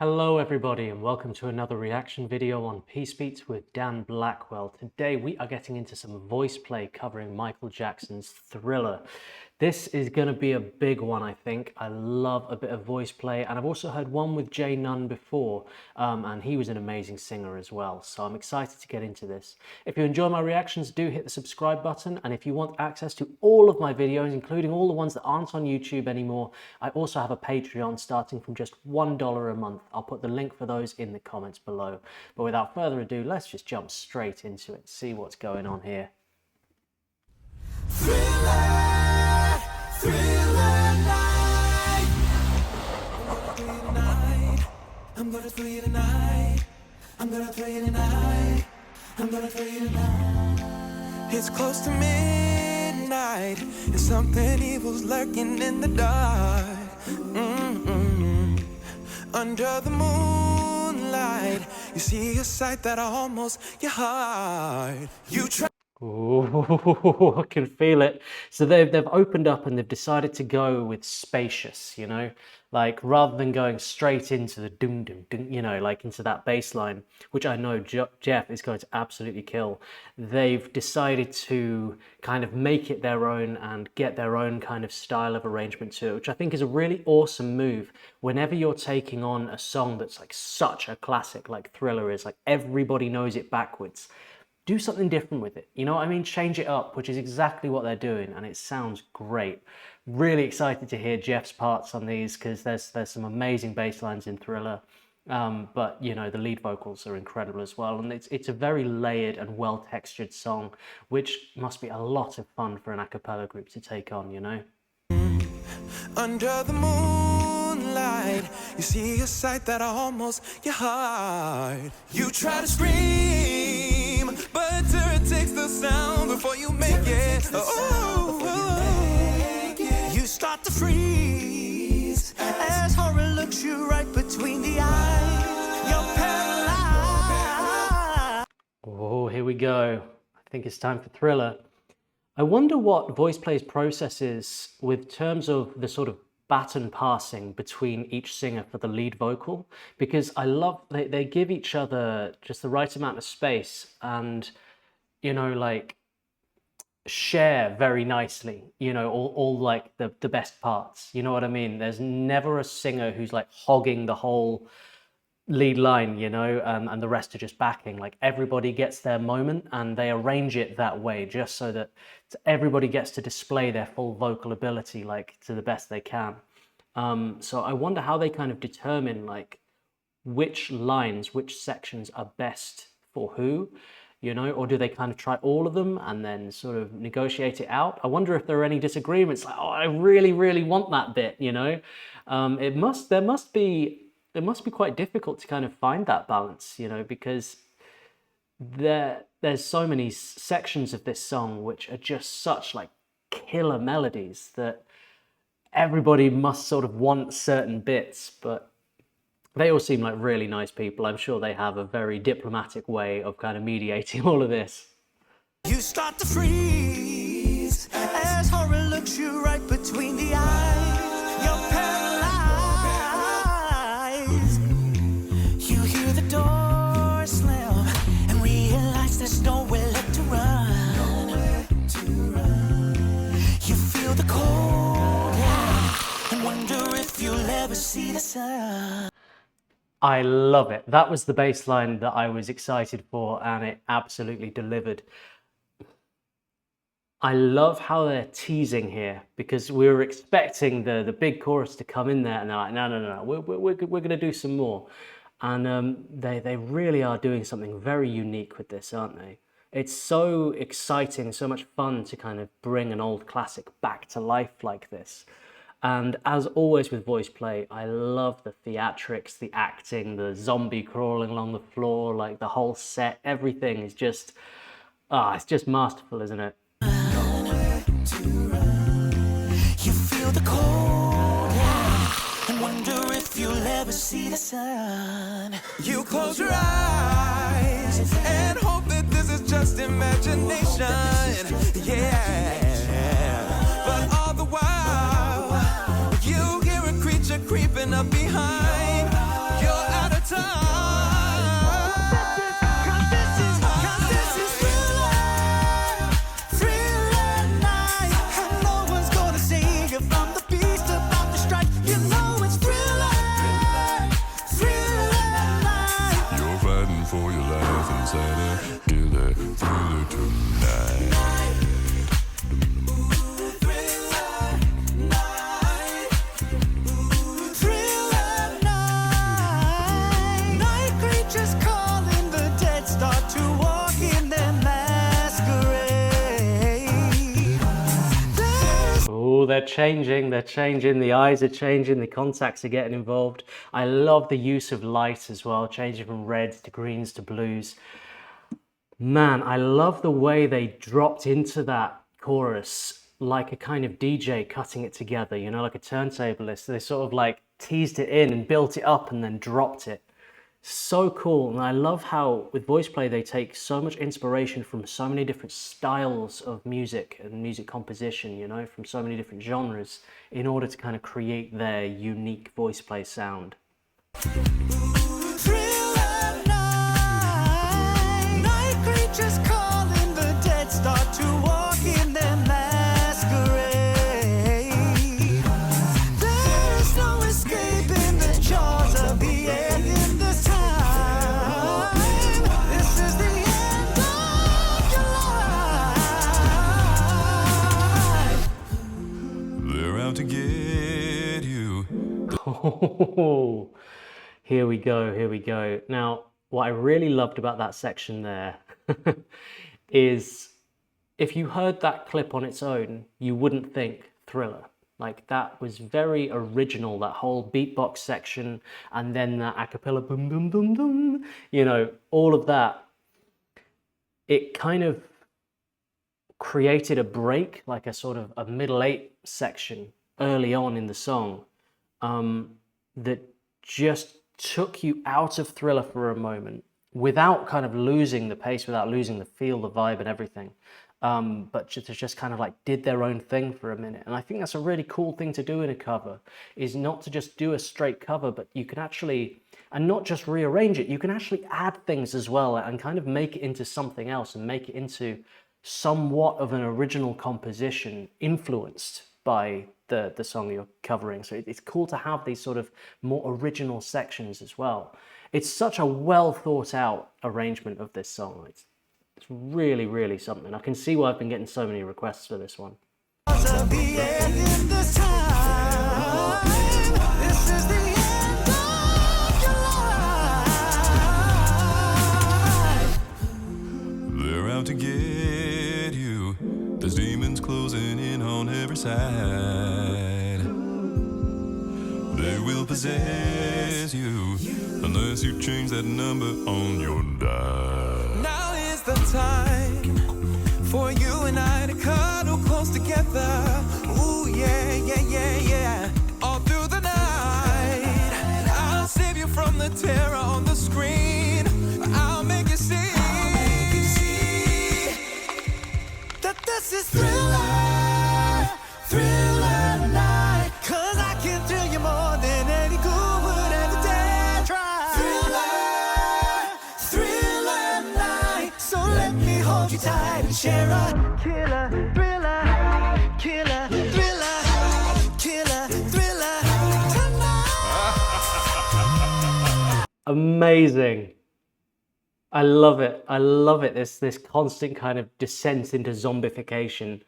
Hello everybody and welcome to another reaction video on Peace Beats with Dan Blackwell. Today we are getting into some voice play covering Michael Jackson's Thriller. This is going to be a big one, I think. I love a bit of voice play, and I've also heard one with J.None before, and he was an amazing singer as well, so I'm excited to get into this. If you enjoy my reactions, do hit the subscribe button, and if you want access to all of my videos, including all the ones that aren't on YouTube anymore, I also have a Patreon starting from just $1 a month. I'll put the link for those in the comments below. But without further ado, let's just jump straight into it, see what's going on here. Thriller, thriller night. I'm gonna thrill you tonight. I'm gonna thrill you tonight. I'm gonna thrill you tonight. It's close to midnight, and something evil's lurking in the dark. Under the moonlight, you see a sight that almost your heart. You try. Ooh, I can feel it. So they've opened up and they've decided to go with spacious, you know, like rather than going straight into the doom doom doom, you know, like into that bass line, which I know Jeff is going to absolutely kill. They've decided to kind of make it their own and get their own kind of style of arrangement to it, which I think is a really awesome move. Whenever you're taking on a song that's like such a classic, like Thriller is, like everybody knows it backwards. Do something different with it, you know what I mean? Change it up, which is exactly what they're doing, and it sounds great. Really excited to hear Jeff's parts on these, because there's some amazing bass lines in Thriller, but you know, the lead vocals are incredible as well, and it's a very layered and well-textured song, which must be a lot of fun for an a cappella group to take on, you know? Under the moonlight, you see a sight that almost your heart. You try to scream, but terror takes the sound before you make it. You start to freeze as horror looks you right between the eyes. You're paralyzed. Oh, here we go. I think it's time for Thriller. I wonder what VoicePlay's process is with terms of the sort of baton passing between each singer for the lead vocal, because I love they give each other just the right amount of space and, you know, like share very nicely, you know, all like the best parts, you know what I mean? There's never a singer who's like hogging the whole lead line, you know, and the rest are just backing. Like everybody gets their moment, and they arrange it that way just so that everybody gets to display their full vocal ability, like to the best they can. So I wonder how they kind of determine like which lines, which sections are best for who, you know, or do they kind of try all of them and then sort of negotiate it out? I wonder if there are any disagreements, like, oh, I really want that bit, you know. It must be quite difficult to kind of find that balance, you know, because there's so many sections of this song which are just such like killer melodies that everybody must sort of want certain bits, but they all seem like really nice people. I'm sure they have a very diplomatic way of kind of mediating all of this. You start to freeze as horror looks you right between the eyes. You're paralyzed. You hear the door slam and realize there's nowhere left to run. You feel the cold and wonder if you'll ever see the sun. I love it. That was the bass line that I was excited for, and it absolutely delivered. I love how they're teasing here, because we were expecting the big chorus to come in there, and they're like, no, we're going to do some more. And they really are doing something very unique with this, aren't they? It's so exciting, so much fun to kind of bring an old classic back to life like this. And as always with voice play, I love the theatrics, the acting, the zombie crawling along the floor, like the whole set, everything is just, it's just masterful, isn't it? You feel the cold and wonder if you'll ever see the sun. You close your eyes and hope that this is just imagination. Yeah. But all the while, you hear a creature creeping up behind your eyes. they're changing, the eyes are changing, the contacts are getting involved. I love the use of light as well, changing from reds to greens to blues. Man, I love the way they dropped into that chorus like a kind of DJ cutting it together, you know, like a turntablist. They sort of like teased it in and built it up and then dropped it. So cool. And I love how with VoicePlay they take so much inspiration from so many different styles of music and music composition, you know, from so many different genres in order to kind of create their unique VoicePlay sound. Just calling the dead, start to walk in their masquerade. There's no escaping the jaws of the end in this time. This is the end of your life. They're out to get you. Oh, here we go, here we go. Now, what I really loved about that section there is if you heard that clip on its own, you wouldn't think Thriller. Like, that was very original, that whole beatbox section, and then that acapella boom, boom, boom, boom, you know, all of that. It kind of created a break, like a sort of a middle eight section early on in the song that just took you out of Thriller for a moment without kind of losing the pace, without losing the feel, the vibe and everything. But just kind of like did their own thing for a minute. And I think that's a really cool thing to do in a cover, is not to just do a straight cover, but you can actually, and not just rearrange it, you can actually add things as well and kind of make it into something else and make it into somewhat of an original composition influenced by the song you're covering. So it's cool to have these sort of more original sections as well. It's such a well thought out arrangement of this song. It's really, really something. I can see why I've been getting so many requests for this one. They're out to get you. There's demons closing in on every side. They will possess you unless you change that number on your dial. Now is the time for you and I to cuddle close together. Ooh, yeah, yeah, yeah, yeah. All through the night, I'll save you from the terror on the screen. I'll make you see that this is Thriller, Thriller night. 'Cause I can thrill you more than any ghoul would ever dare try. Thriller, Thriller night. So let me hold you tight and share a killer, thriller, killer, thriller, killer, thriller tonight. Amazing. I love it. I love it. This constant kind of descent into zombification.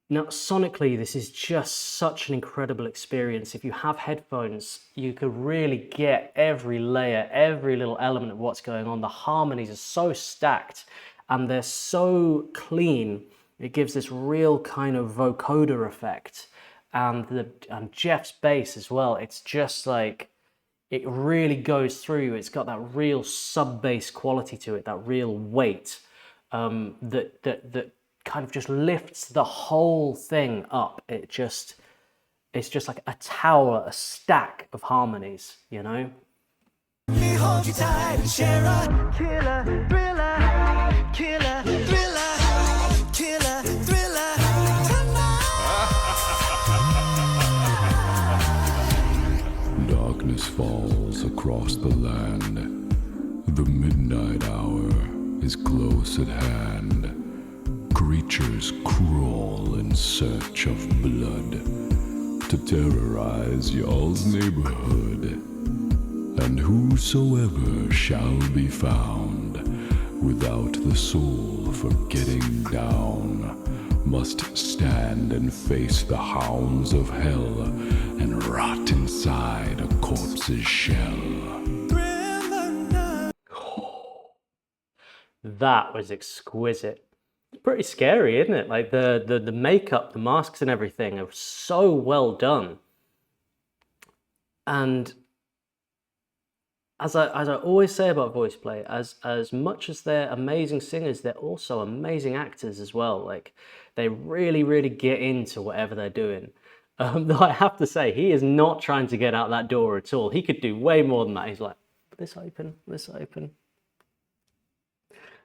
Now, sonically, this is just such an incredible experience. If you have headphones, you could really get every layer, every little element of what's going on. The harmonies are so stacked and they're so clean. It gives this real kind of vocoder effect. And Jeff's bass as well. It's just like, it really goes through. It's got that real sub-bass quality to it, that real weight that kind of just lifts the whole thing up. It's just like a tower, a stack of harmonies, you know? Let me hold you tight and share a killer, thriller, killer, thriller, killer, thriller tonight. Darkness falls across the land. The midnight hour is close at hand. Creatures crawl in search of blood to terrorize y'all's neighborhood. And whosoever shall be found without the soul for getting down must stand and face the hounds of hell and rot inside a corpse's shell. That was exquisite. Pretty scary, isn't it? Like the makeup, the masks and everything are so well done. And as I always say about VoicePlay, as much as they're amazing singers, they're also amazing actors as well. Like they really get into whatever they're doing. Though I have to say, he is not trying to get out that door at all. He could do way more than that. He's like, this open, this open.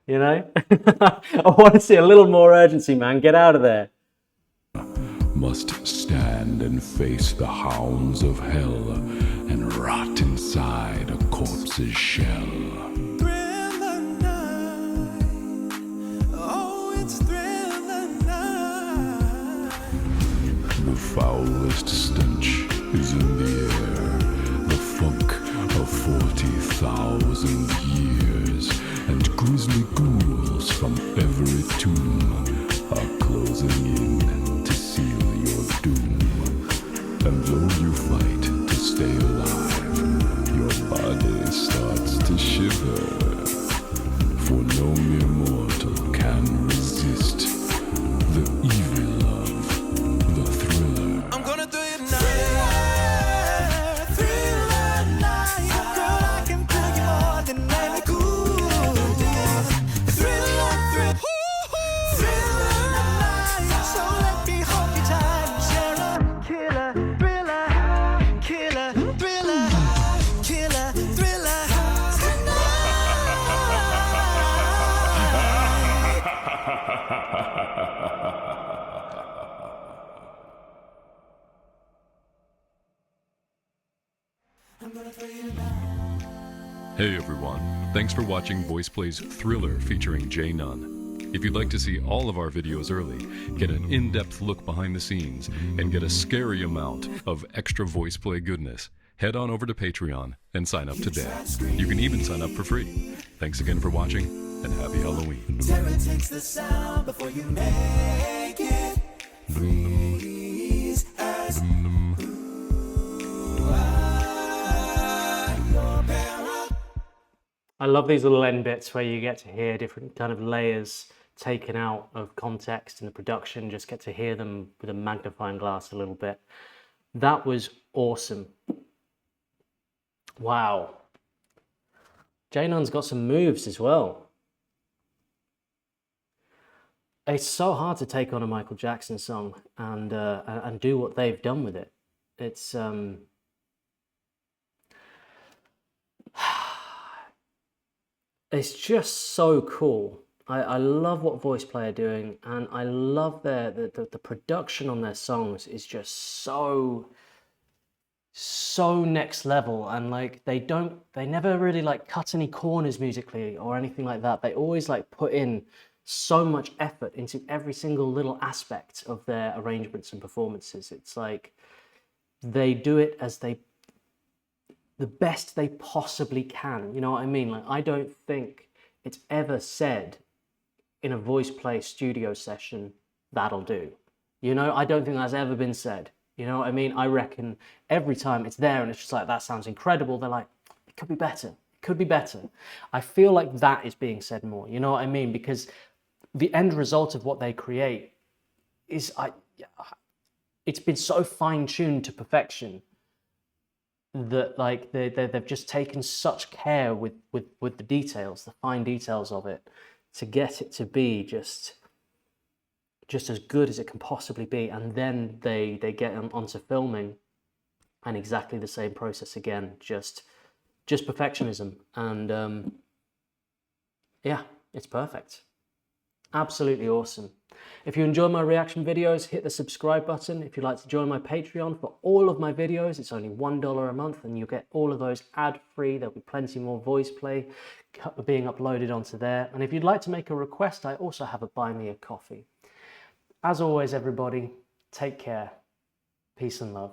You know? I want to see a little more urgency, man. Get out of there. Must stand and face the hounds of hell and rot inside a corpse's shell. Thriller night. Oh, it's thriller night. The foulest stench is in the air, the funk of 40,000 years, and grisly ghouls from every tomb are closing in to seal your doom. And though you fight to stay alive, your body starts to shiver, for no mere mortal can resist the evil of the thriller. I'm gonna do it now. Thriller night. Girl, I can tell you more than any cool. Thriller night. So let me hold you tight and share a killer thriller thriller killer thriller Hey everyone, thanks for watching VoicePlay's Thriller featuring J.None. If you'd like to see all of our videos early, get an in-depth look behind the scenes, and get a scary amount of extra VoicePlay goodness, head on over to Patreon and sign up today. You can even sign up for free. Thanks again for watching, and happy Halloween. terror takes the sound before you make it. Please ask I love these little end bits where you get to hear different kind of layers taken out of context in the production, just get to hear them with a magnifying glass a little bit. That was awesome. Wow. J.None's got some moves as well. It's so hard to take on a Michael Jackson song and do what they've done with it. It's it's just so cool. I love what VoicePlay are doing, and I love the production on their songs is just so next level. And like they never really like cut any corners musically or anything like that. They always like put in so much effort into every single little aspect of their arrangements and performances. It's like they do it as the best they possibly can. You know what I mean? Like I don't think it's ever said in a VoicePlay studio session, that'll do. You know, I don't think that's ever been said. You know what I mean? I reckon every time it's there and it's just like, that sounds incredible, they're like, it could be better. It could be better. I feel like that is being said more. You know what I mean? Because the end result of what they create is, it's been so fine-tuned to perfection that like they've just taken such care with the details, the fine details of it, to get it to be just as good as it can possibly be. And then they get onto filming and exactly the same process again, just perfectionism. And yeah, it's perfect. Absolutely awesome. If you enjoy my reaction videos, hit the subscribe button. If you'd like to join my Patreon for all of my videos, it's only $1 a month and you'll get all of those ad-free. There'll be plenty more VoicePlay being uploaded onto there. And if you'd like to make a request, I also have a Buy Me a Coffee. As always, everybody, take care. Peace and love.